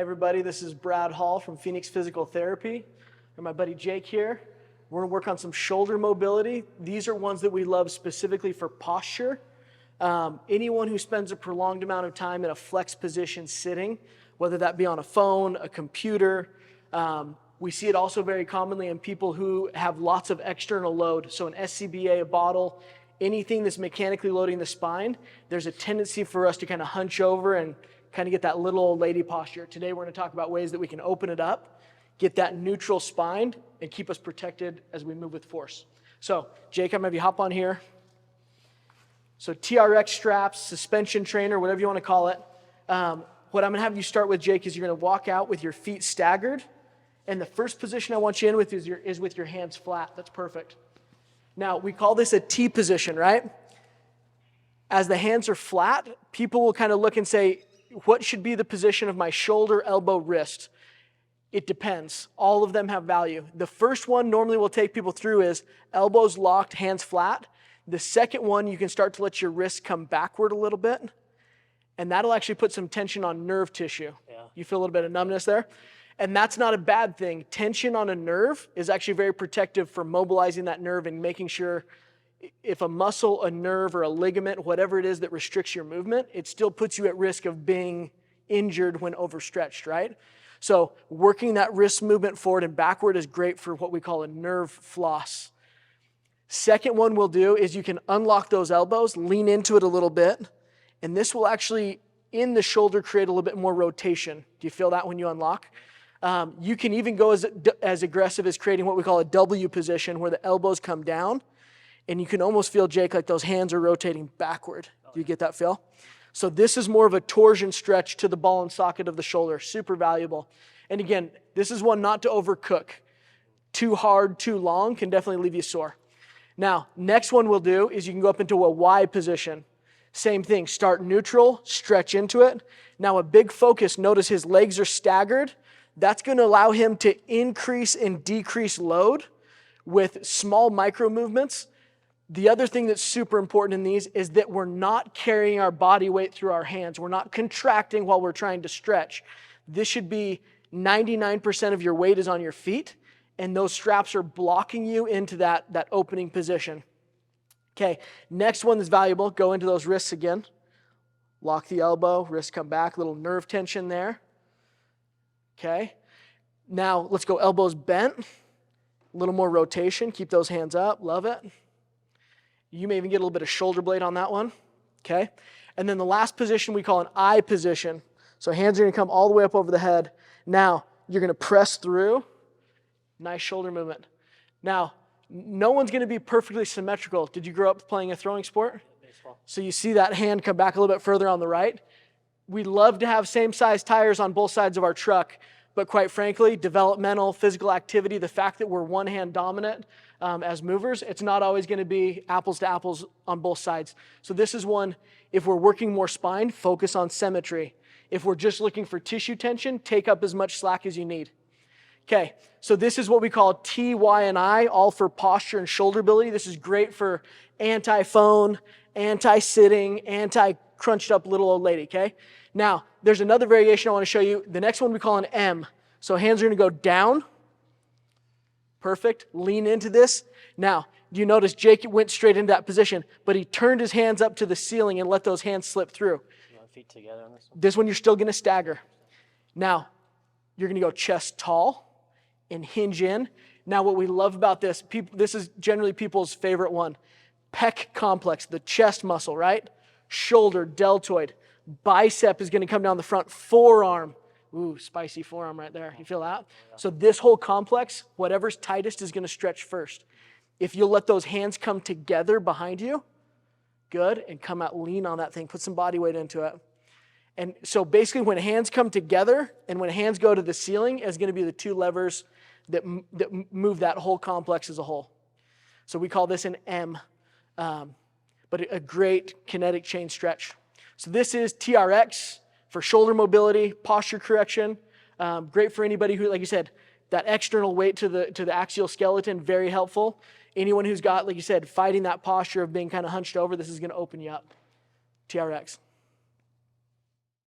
everybody, this is Brad Hall from Fenix Physical Therapy, and my buddy Jake here. We're going to work on some shoulder mobility. These are ones that we love specifically for posture. Anyone who spends a prolonged amount of time in a flex position sitting, whether that be on a phone, a computer, we see it also very commonly in people who have lots of external load. So an SCBA, a bottle, anything that's mechanically loading the spine, there's a tendency for us to kind of hunch over and kind of get that little old lady posture. Today we're going to talk about ways that we can open it up, get that neutral spine, and keep us protected as we move with force. So Jake, I'm going to have you hop on here. So TRX straps, suspension trainer, whatever you want to call it. What I'm going to have you start with, Jake, is you're going to walk out with your feet staggered. And the first position I want you in with is with your hands flat. That's perfect. Now, we call this a T position, right? As the hands are flat, people will kind of look and say, what should be the position of my shoulder, elbow, wrist? It depends. All of them have value. The first one normally we'll take people through is elbows locked, hands flat. The second one, you can start to let your wrists come backward a little bit, and that'll actually put some tension on nerve tissue. Yeah. You feel a little bit of numbness there? And that's not a bad thing. Tension on a nerve is actually very protective for mobilizing that nerve and making sure if a muscle, a nerve, or a ligament, whatever it is that restricts your movement, it still puts you at risk of being injured when overstretched, right? So working that wrist movement forward and backward is great for what we call a nerve floss. Second one we'll do is you can unlock those elbows, lean into it a little bit, and this will actually, in the shoulder, create a little bit more rotation. Do you feel that when you unlock? You can even go as aggressive as creating what we call a W position, where the elbows come down, and you can almost feel, Jake, like those hands are rotating backward. Do you get that feel? So this is more of a torsion stretch to the ball and socket of the shoulder. Super valuable. And again, this is one not to overcook. Too hard, too long can definitely leave you sore. Now, next one we'll do is you can go up into a Y position. Same thing, start neutral, stretch into it. Now a big focus, notice his legs are staggered. That's going to allow him to increase and decrease load with small micro movements. The other thing that's super important in these is that we're not carrying our body weight through our hands. We're not contracting while we're trying to stretch. This should be 99% of your weight is on your feet, and those straps are blocking you into that opening position. Okay, next one that's valuable, go into those wrists again. Lock the elbow, wrists come back, little nerve tension there. Okay, now let's go elbows bent, a little more rotation, keep those hands up, love it. You may even get a little bit of shoulder blade on that one, okay? And then the last position we call an I position. So hands are gonna come all the way up over the head. Now, you're gonna press through, nice shoulder movement. Now, no one's gonna be perfectly symmetrical. Did you grow up playing a throwing sport? Baseball. So you see that hand come back a little bit further on the right. We love to have same size tires on both sides of our truck, but quite frankly, developmental, physical activity, the fact that we're one hand dominant as movers, it's not always gonna be apples to apples on both sides. So this is one, if we're working more spine, focus on symmetry. If we're just looking for tissue tension, take up as much slack as you need. Okay, so this is what we call T, Y, and I, all for posture and shoulder ability. This is great for anti-phone, anti-sitting, anti-crunched up little old lady, okay? Now, there's another variation I want to show you. The next one we call an M. So hands are going to go down. Perfect. Lean into this. Now, do you notice Jake went straight into that position, but he turned his hands up to the ceiling and let those hands slip through. You want feet together on this one? This one you're still going to stagger. Now, you're going to go chest tall and hinge in. Now, what we love about this, this is generally people's favorite one. Pec complex, the chest muscle, right? Shoulder, deltoid. Bicep is going to come down the front. Forearm. Ooh, spicy forearm right there. You feel that? So this whole complex, whatever's tightest is going to stretch first. If you'll let those hands come together behind you, good, and come out lean on that thing. Put some body weight into it. And so basically when hands come together and when hands go to the ceiling is going to be the two levers that move that whole complex as a whole. So we call this an M, but a great kinetic chain stretch. So this is TRX for shoulder mobility, posture correction. Great for anybody who, like you said, that external weight to the axial skeleton, very helpful. Anyone who's got, like you said, fighting that posture of being kind of hunched over, this is going to open you up. TRX.